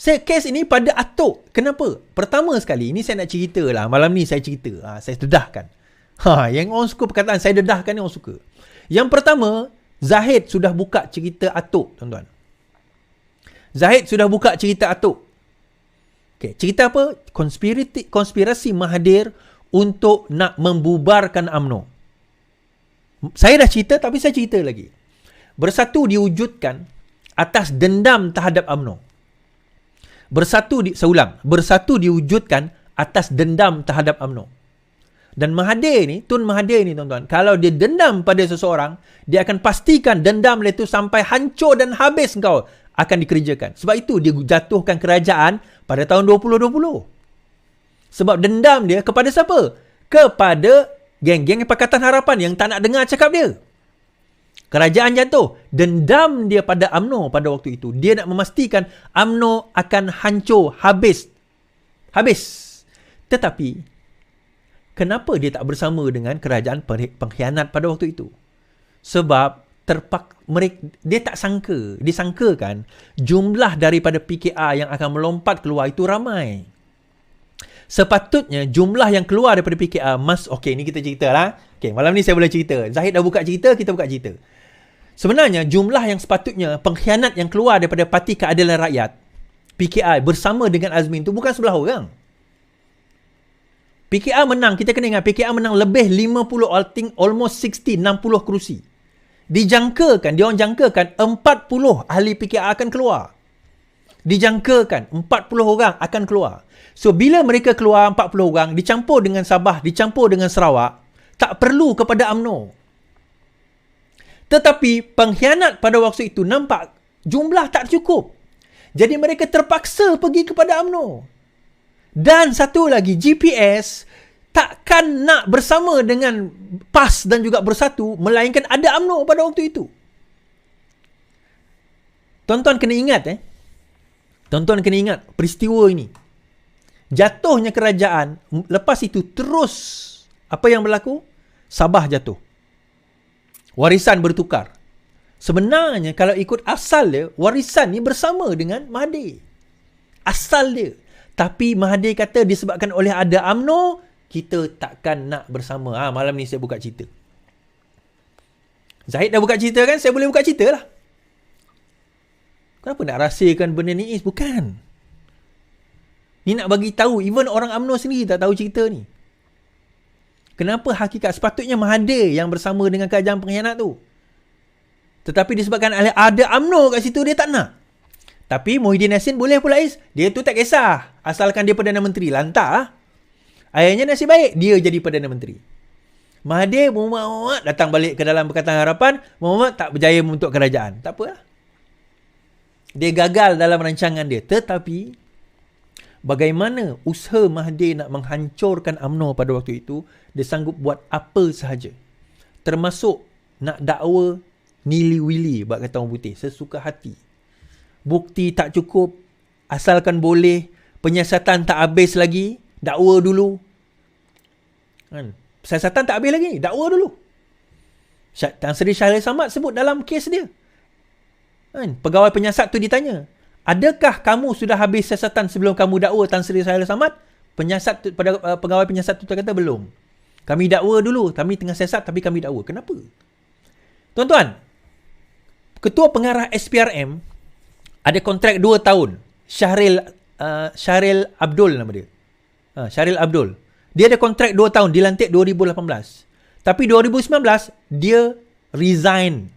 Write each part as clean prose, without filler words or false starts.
Kes ini pada atuk. Kenapa? Pertama sekali, ini saya nak cerita lah. Malam ni saya cerita. Saya dedahkan. Yang orang suka perkataan saya dedahkan ni orang suka. Yang pertama, Zahid sudah buka cerita atuk, tuan-tuan. Zahid sudah buka cerita atuk. Okay, cerita apa? Konspirasi Mahathir untuk nak membubarkan UMNO. Saya dah cerita, tapi saya cerita lagi. Bersatu diwujudkan atas dendam terhadap UMNO. Bersatu diwujudkan atas dendam terhadap UMNO. Dan Tun Mahathir ni tuan-tuan, kalau dia dendam pada seseorang, dia akan pastikan dendam itu sampai hancur dan habis kau akan dikerjakan. Sebab itu dia jatuhkan kerajaan pada tahun 2020. Sebab dendam dia kepada siapa? Kepada geng-geng Pakatan Harapan yang tak nak dengar cakap dia. Kerajaan jatuh. Dendam dia pada UMNO pada waktu itu. Dia nak memastikan UMNO akan hancur, habis. Tetapi, kenapa dia tak bersama dengan kerajaan pengkhianat pada waktu itu? Sebab dia tak sangka. Disangkakan jumlah daripada PKR yang akan melompat keluar itu ramai. Sepatutnya jumlah yang keluar daripada PKR okey, ni kita cerita lah. Okey, malam ni saya boleh cerita. Zahid dah buka cerita, kita buka cerita. Sebenarnya jumlah yang sepatutnya pengkhianat yang keluar daripada Parti Keadilan Rakyat PKR bersama dengan Azmin tu bukan 11 orang. PKR menang, kita kena ingat PKR menang lebih 50, almost 60 kerusi. Diorang jangkakan 40 ahli PKR akan keluar. Dijangkakan 40 orang akan keluar. So bila mereka keluar 40 orang dicampur dengan Sabah, dicampur dengan Sarawak, tak perlu kepada UMNO. Tetapi pengkhianat pada waktu itu nampak jumlah tak cukup. Jadi mereka terpaksa pergi kepada UMNO. Dan satu lagi, GPS takkan nak bersama dengan PAS dan juga Bersatu melainkan ada UMNO pada waktu itu. Tuan-tuan kena ingat peristiwa ini. Jatuhnya kerajaan, lepas itu terus apa yang berlaku? Sabah jatuh. Warisan bertukar. Sebenarnya kalau ikut asal dia, warisan ni bersama dengan Mahathir. Asal dia. Tapi Mahathir kata disebabkan oleh ada UMNO, kita takkan nak bersama. Malam ni saya buka cerita. Zahid dah buka cerita kan? Saya boleh buka cerita lah. Kenapa nak rahsiakan benda ni? Bukan. Ni nak bagi tahu, even orang UMNO sendiri tak tahu cerita ni. Kenapa hakikat? Sepatutnya Mahathir yang bersama dengan kerajaan pengkhianat tu. Tetapi disebabkan ada UMNO kat situ, dia tak nak. Tapi Muhyiddin Yassin boleh pula dia tu tak kisah. Asalkan dia Perdana Menteri. Lantak lah. Akhirnya nasib baik, dia jadi Perdana Menteri. Mahathir Muhammad datang balik ke dalam Pakatan Harapan. Muhammad tak berjaya membentuk kerajaan. Tak apalah. Dia gagal dalam rancangan dia. Tetapi bagaimana usaha Mahathir nak menghancurkan UMNO pada waktu itu, dia sanggup buat apa sahaja. Termasuk nak dakwa nili-wili, buat kata orang putih, sesuka hati. Bukti tak cukup, asalkan boleh, penyiasatan tak habis lagi, dakwa dulu. Penyiasatan tak habis lagi, dakwa dulu. Tan Sri Shahil Samad sebut dalam kes dia. Pegawai penyiasat tu ditanya, adakah kamu sudah habis siasatan sebelum kamu dakwa Tan Sri Shahil Samad? Pegawai penyiasat tu kata belum. Kami dakwa dulu, kami tengah siasat tapi kami dakwa. Kenapa? Tuan-tuan, Ketua Pengarah SPRM ada kontrak 2 tahun. Syahril Abdul nama dia. Syahril Abdul. Dia ada kontrak 2 tahun, dilantik 2018. Tapi 2019 dia resign.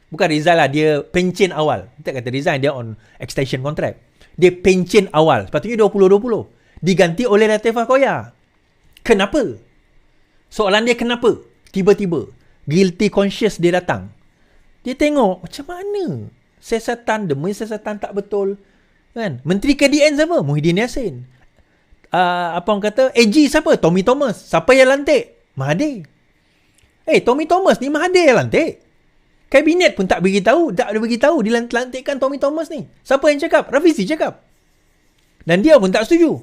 Bukan resign lah, dia pencen awal. Kita kata resign, dia on extension contract. Dia pencen awal. Sepatutnya 2020. Diganti oleh Latifah Koya. Kenapa? Soalan dia kenapa? Tiba-tiba guilty conscious dia datang. Dia tengok macam mana siasatan, demi siasatan tak betul. Kan? Menteri KDN siapa? Muhyiddin Yassin. Apa orang kata? AG siapa? Tommy Thomas. Siapa yang lantik? Mahathir. Tommy Thomas ni Mahathir yang lantik. Kabinet pun tak beritahu, dilantikkan Tommy Thomas ni. Siapa yang cakap? Rafizi cakap. Dan dia pun tak setuju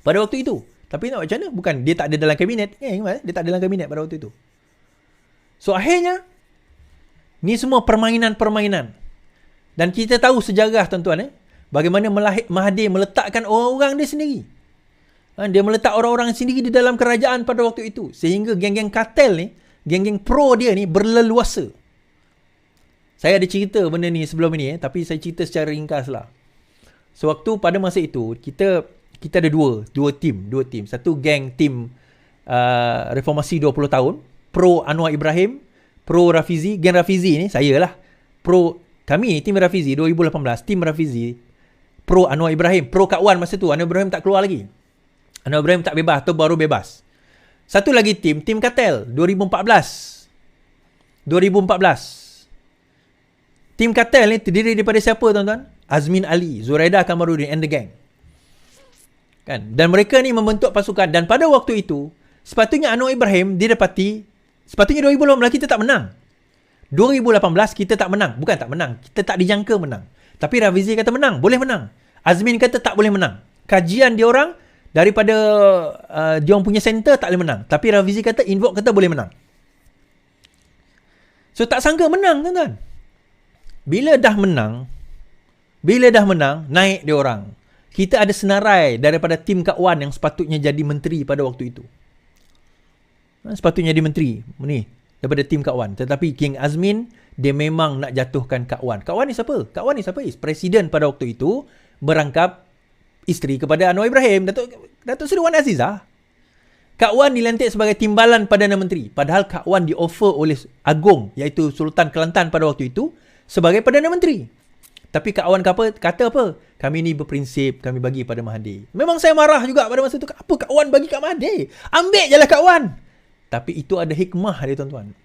pada waktu itu. Tapi nak macam mana? Bukan dia tak ada dalam kabinet. Dia tak ada dalam kabinet pada waktu itu. So akhirnya ni semua permainan-permainan. Dan kita tahu sejarah tuan-tuan. Bagaimana Mahathir meletakkan orang-orang dia sendiri. Dia meletak orang-orang sendiri di dalam kerajaan pada waktu itu. Sehingga geng-geng kartel ni, geng-geng pro dia ni berleluasa. Saya ada cerita benda ni sebelum ni, tapi saya cerita secara ringkas lah. Sewaktu pada masa itu, kita ada dua tim. Satu geng tim reformasi 20 tahun, pro Anwar Ibrahim, pro Rafizi. Geng Rafizi ni, saya lah. Pro, kami tim Rafizi 2018, tim Rafizi, pro Anwar Ibrahim, pro Kak Wan masa tu. Anwar Ibrahim tak keluar lagi. Anwar Ibrahim tak bebas atau baru bebas. Satu lagi tim Kartel 2014. Tim Kartel ni terdiri daripada siapa tuan-tuan? Azmin Ali, Zuraida Kamarudin and the gang. Kan? Dan mereka ni membentuk pasukan, dan pada waktu itu sepatutnya Anwar Ibrahim sepatutnya 2018 kita tak menang. 2018 kita tak menang. Bukan tak menang, kita tak dijangka menang. Tapi Rafizi kata menang, boleh menang. Azmin kata tak boleh menang. Kajian dia orang daripada dia orang punya center tak boleh menang. Tapi Rafizi kata, Invoke kata boleh menang. So tak sangka menang tuan-tuan. Bila dah menang, naik dia orang. Kita ada senarai daripada tim Kak Wan yang sepatutnya jadi menteri pada waktu itu. Sepatutnya jadi menteri ni daripada tim Kak Wan. Tetapi King Azmin, dia memang nak jatuhkan Kak Wan. Kak Wan ni siapa? Presiden pada waktu itu merangkap isteri kepada Anwar Ibrahim, Datuk Seri Wan Azizah. Kak Wan dilantik sebagai timbalan Perdana Menteri. Padahal Kak Wan di-offer oleh Agong, iaitu Sultan Kelantan pada waktu itu, sebagai Perdana Menteri. Tapi Kak Wan kata apa? Kami ni berprinsip, kami bagi pada Mahathir. Memang saya marah juga pada masa itu. Apa Kak Wan bagi kat Mahathir? Ambil je lah Kak Wan. Tapi itu ada hikmah dia tuan-tuan.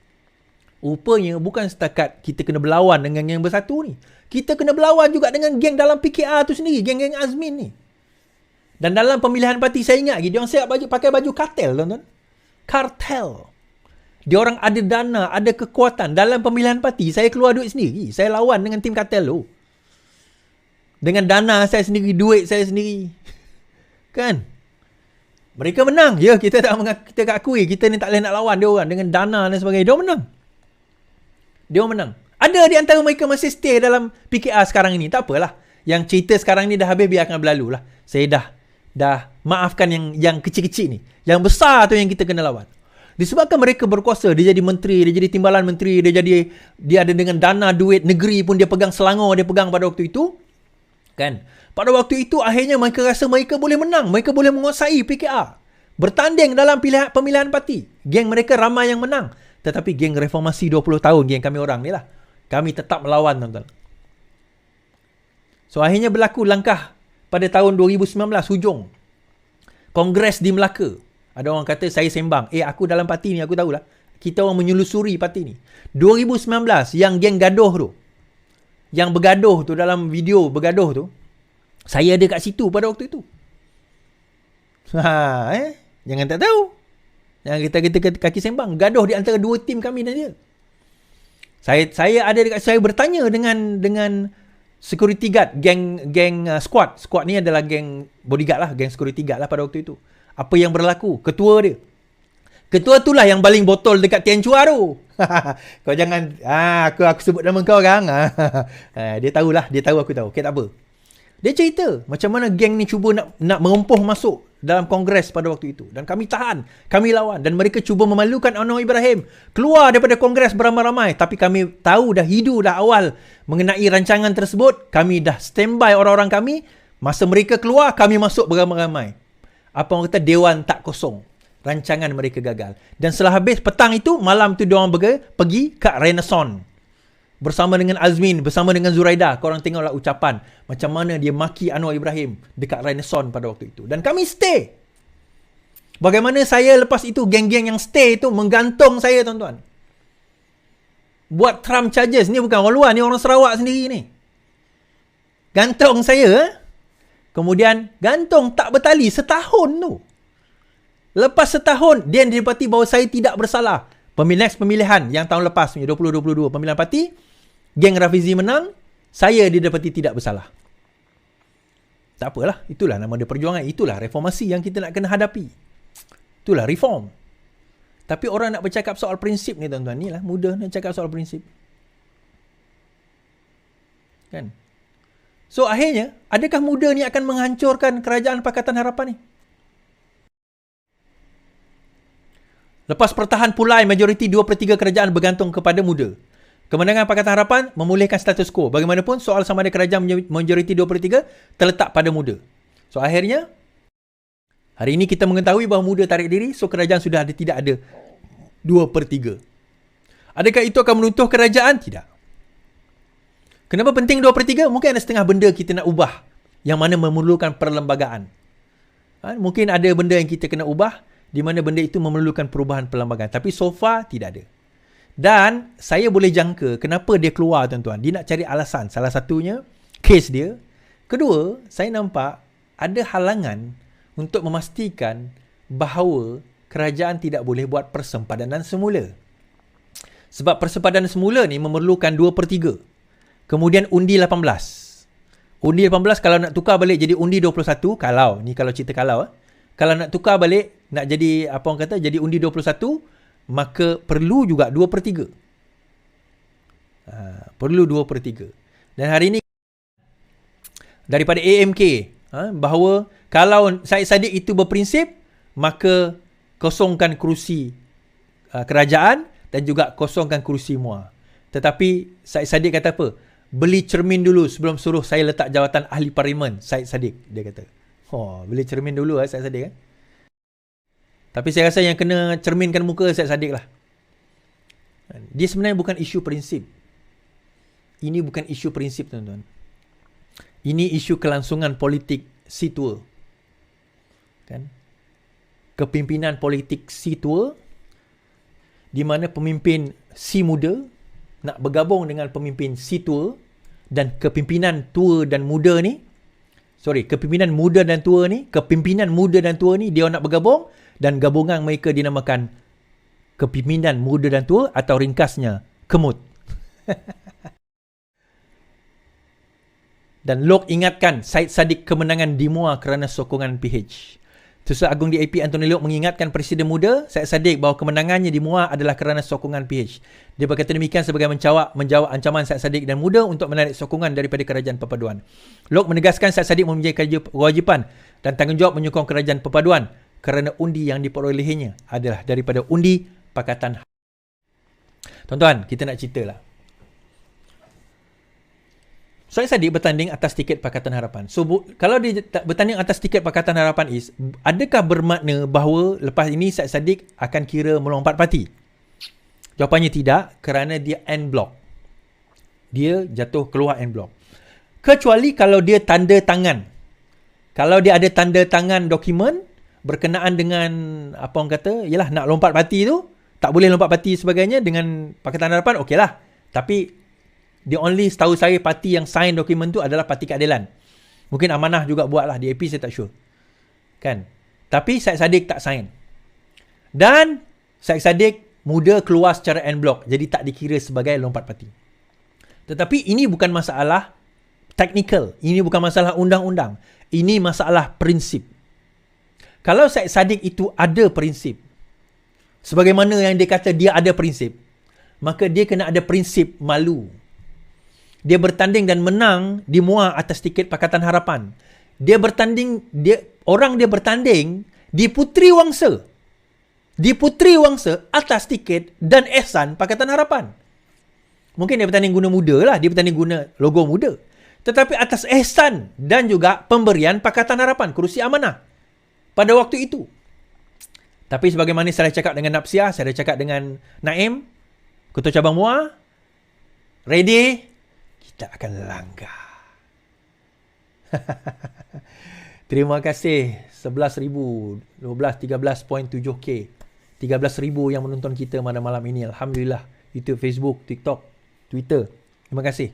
Rupanya bukan setakat kita kena berlawan dengan geng bersatu ni. Kita kena berlawan juga dengan geng dalam PKR tu sendiri. Geng-geng Azmin ni. Dan dalam pemilihan parti, saya ingat lagi, dia orang siap pakai baju kartel, tuan-tuan. Kartel. Dia orang ada dana, ada kekuatan. Dalam pemilihan parti, saya keluar duit sendiri. Saya lawan dengan tim kartel tu. Dengan dana saya sendiri, duit saya sendiri. Kan? Mereka menang. Ya, kita tak akui. Kita ni tak boleh nak lawan dia orang dengan dana dan sebagainya. Dia orang menang. Ada di antara mereka masih stay dalam PKR sekarang ini. Tak apalah. Yang cerita sekarang ni dah habis, biarkan berlalu lah. Saya dah maafkan yang kecil-kecil ni. Yang besar tu yang kita kena lawan. Disebabkan mereka berkuasa, dia jadi menteri, dia jadi timbalan menteri, dia ada dengan dana duit negeri pun dia pegang, Selangor dia pegang pada waktu itu. Kan? Pada waktu itu akhirnya mereka rasa mereka boleh menang, mereka boleh menguasai PKR. Bertanding dalam pemilihan parti. Geng mereka ramai yang menang. Tetapi geng reformasi 20 tahun, geng kami orang ni lah, kami tetap melawan, tuan-tuan. So akhirnya berlaku langkah pada tahun 2019 hujung. Kongres di Melaka. Ada orang kata saya sembang. Aku dalam parti ni, aku tahulah. Kita orang menyelusuri parti ni. 2019 yang geng gaduh tu. Yang bergaduh tu, dalam video bergaduh tu, saya ada kat situ pada waktu itu. Jangan tak tahu. Jangan kita kaki sembang. Gaduh di antara dua tim kami dan dia. Saya ada dekat, saya bertanya dengan security guard, geng squad. Squad ni adalah geng bodyguard lah, geng security guard lah pada waktu itu. Apa yang berlaku? Ketua itulah yang baling botol dekat Tian Chua tu. Kau jangan, aku sebut nama kau orang. Dia tahulah, dia tahu aku tahu. Okay, tak apa. Dia cerita macam mana geng ni cuba nak merempuh masuk dalam kongres pada waktu itu. Dan kami tahan, kami lawan. Dan mereka cuba memalukan Anwar Ibrahim keluar daripada kongres beramai-ramai. Tapi kami tahu dah awal mengenai rancangan tersebut. Kami dah standby orang-orang kami. Masa mereka keluar, kami masuk beramai-ramai. Apa orang kata, dewan tak kosong. Rancangan mereka gagal. Dan setelah habis petang itu, malam tu diorang pergi ke Renaissance. Bersama dengan Azmin, bersama dengan Zuraida. Korang tengoklah ucapan macam mana dia maki Anwar Ibrahim dekat Renaissance pada waktu itu. Dan kami stay. Bagaimana saya lepas itu, geng-geng yang stay itu menggantung saya, tuan-tuan. Buat Trump charges. Ni bukan orang luar, ni orang Sarawak sendiri ni. Gantung saya. Kemudian gantung tak bertali setahun tu. Lepas setahun, dia didapati bahawa saya tidak bersalah. Next pemilihan yang tahun lepas, 2022 pemilihan parti, geng Rafizi menang, saya didapati tidak bersalah. Tak apalah, itulah nama dia perjuangan, itulah reformasi yang kita nak kena hadapi. Itulah reform. Tapi orang nak bercakap soal prinsip ni, tuan-tuan, ni lah mudah nak cakap soal prinsip. Kan? So akhirnya, adakah muda ni akan menghancurkan kerajaan Pakatan Harapan ni? Lepas pertahan pulai majoriti 2/3 kerajaan bergantung kepada muda. Kemenangan Pakatan Harapan memulihkan status quo. Bagaimanapun soal sama ada kerajaan majoriti 2/3 terletak pada muda. So akhirnya hari ini kita mengetahui bahawa muda tarik diri, so kerajaan sudah tidak ada 2/3. Adakah itu akan meruntuh kerajaan? Tidak. Kenapa penting 2/3? Mungkin ada setengah benda kita nak ubah yang mana memerlukan perlembagaan. Mungkin ada benda yang kita kena ubah di mana benda itu memerlukan perubahan perlembagaan. Tapi so far tidak ada. Dan saya boleh jangka kenapa dia keluar, tuan-tuan. Dia nak cari alasan. Salah satunya kes dia. Kedua, saya nampak ada halangan untuk memastikan bahawa kerajaan tidak boleh buat persempadanan semula. Sebab persempadanan semula ni memerlukan 2/3. Kemudian undi 18. Undi 18 kalau nak tukar balik jadi undi 21, kalau cerita kalau. Kalau nak tukar balik, nak jadi apa orang kata, jadi undi 21, maka perlu juga 2/3. Perlu 2/3. Dan hari ini daripada AMK bahawa kalau Syed Saddiq itu berprinsip, maka kosongkan kerusi kerajaan dan juga kosongkan kerusi MUA. Tetapi Syed Saddiq kata apa? Beli cermin dulu sebelum suruh saya letak jawatan ahli parlimen, Syed Saddiq, dia kata. Beli cermin dulu Syed Saddiq. Tapi saya rasa yang kena cerminkan muka Syed Saddiq lah. Dia sebenarnya bukan isu prinsip. Ini bukan isu prinsip, tuan-tuan. Ini isu kelangsungan politik si tua. Kan? Kepimpinan politik si tua, di mana pemimpin si muda nak bergabung dengan pemimpin si tua, dan kepimpinan tua dan muda ni, kepimpinan muda dan tua ni dia nak bergabung, dan gabungan mereka dinamakan kepimpinan muda dan tua, atau ringkasnya KEMUT. Dan Lok ingatkan Syed Saddiq kemenangan di MUA kerana sokongan PH. Tuan Agung DAP Anthony Lok mengingatkan Presiden Muda Syed Saddiq bahawa kemenangannya di MUA adalah kerana sokongan PH. Dia berkata demikian sebagai menjawab ancaman Syed Saddiq dan Muda untuk menarik sokongan daripada Kerajaan Perpaduan. Lok menegaskan Syed Saddiq mempunyai kewajipan dan tanggungjawab menyokong Kerajaan Perpaduan kerana undi yang diperolehinya adalah daripada undi Pakatan. Tuan-tuan, kita nak ceritalah. Syed Saddiq bertanding atas tiket Pakatan Harapan. So, kalau dia bertanding atas tiket Pakatan Harapan adakah bermakna bahawa lepas ini Syed Saddiq akan kira melompat parti? Jawapannya tidak, kerana dia en bloc. Dia jatuh keluar en bloc. Kecuali kalau dia tanda tangan. Kalau dia ada tanda tangan dokumen berkenaan dengan apa orang kata, yalah nak lompat parti tu, tak boleh lompat parti sebagainya dengan Pakatan Harapan, okeylah. Tapi setahu saya parti yang sign dokumen tu adalah Parti Keadilan. Mungkin Amanah juga buat lah, DAP saya tak sure. Kan? Tapi Syed Saddiq tak sign. Dan Syed Saddiq Muda keluar secara en bloc, jadi tak dikira sebagai lompat parti. Tetapi ini bukan masalah teknikal, ini bukan masalah undang-undang, ini masalah prinsip. Kalau Syed Saddiq itu ada prinsip, sebagaimana yang dia kata dia ada prinsip, maka dia kena ada prinsip malu. Dia bertanding dan menang di MUA atas tiket Pakatan Harapan. Dia bertanding di Puteri Wangsa. Di Puteri Wangsa atas tiket dan Ehsan Pakatan Harapan. Mungkin dia bertanding guna muda lah, dia bertanding guna logo muda. Tetapi atas Ehsan dan juga pemberian Pakatan Harapan, kerusi amanah pada waktu itu. Tapi sebagaimana saya cakap dengan Napsia, saya cakap dengan Naim, Ketua Cabang MUA, ready, kita akan langgar. Terima kasih 11,000, 13.7K, 13,000 yang menonton kita malam-malam ini. Alhamdulillah. YouTube, Facebook, TikTok, Twitter. Terima kasih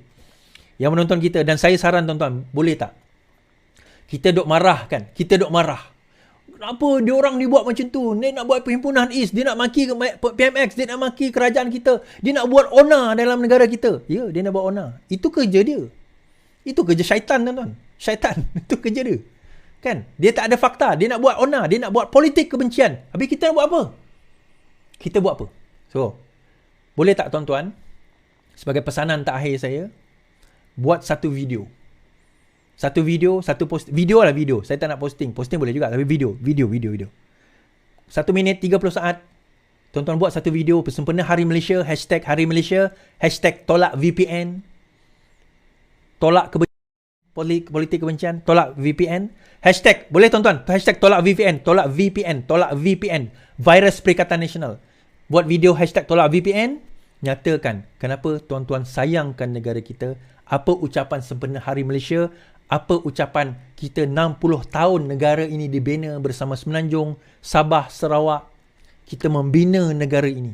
yang menonton kita. Dan saya saran tuan-tuan, boleh tak kita duk marah kan? Kita duk marah. Kenapa dia orang ni buat macam tu? Dia nak buat perhimpunan IS, dia nak maki PMX, dia nak maki kerajaan kita, dia nak buat onar dalam negara kita. Ya, dia nak buat onar. Itu kerja dia. Itu kerja syaitan, tuan-tuan. Syaitan. Itu kerja dia. Kan? Dia tak ada fakta. Dia nak buat onar. Dia nak buat politik kebencian. Habis kita nak buat apa? Kita buat apa? So, boleh tak tuan-tuan, sebagai pesanan terakhir saya, buat satu video. Satu video, satu post. Video lah video. Saya tak nak posting. Posting boleh juga. Tapi video. 1 minit 30 saat. Tuan-tuan buat satu video bersempena Hari Malaysia. Hashtag Hari Malaysia. Hashtag tolak VPN. Tolak politik kebencian. Tolak VPN. Hashtag. Boleh tuan-tuan. Hashtag tolak VPN. Tolak VPN. Tolak VPN. Virus Perikatan Nasional. Buat video hashtag tolak VPN. Nyatakan kenapa tuan-tuan sayangkan negara kita. Apa ucapan sempena Hari Malaysia. Apa ucapan kita 60 tahun negara ini dibina bersama Semenanjung, Sabah, Sarawak. Kita membina negara ini.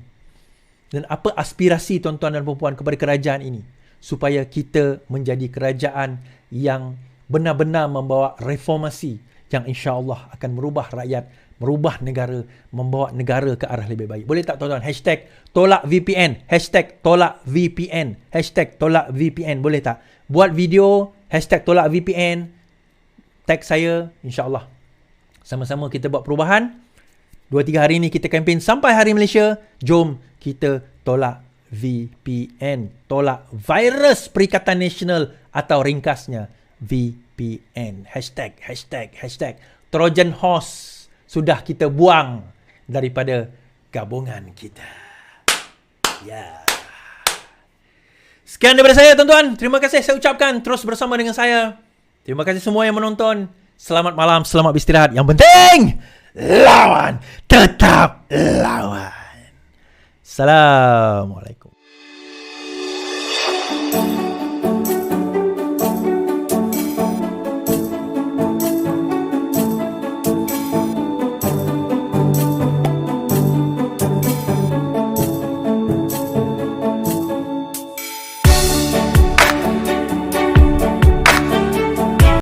Dan apa aspirasi tuan-tuan dan puan-puan kepada kerajaan ini. Supaya kita menjadi kerajaan yang benar-benar membawa reformasi yang insya-Allah akan merubah rakyat, merubah negara, membawa negara ke arah lebih baik. Boleh tak tuan-tuan? Hashtag tolak VPN. Hashtag tolak VPN. Hashtag tolak VPN. Boleh tak? Buat video hashtag tolak VPN. Tag saya. InsyaAllah. Sama-sama kita buat perubahan. 2-3 hari ini kita kempen sampai Hari Malaysia. Jom kita tolak VPN. Tolak Virus Perikatan Nasional atau ringkasnya VPN. Hashtag Trojan Horse sudah kita buang daripada gabungan kita. Ya. Sekian daripada saya tuan-tuan. Terima kasih saya ucapkan. Terus bersama dengan saya. Terima kasih semua yang menonton. Selamat malam, selamat beristirahat. Yang penting, lawan. Tetap lawan. Assalamualaikum.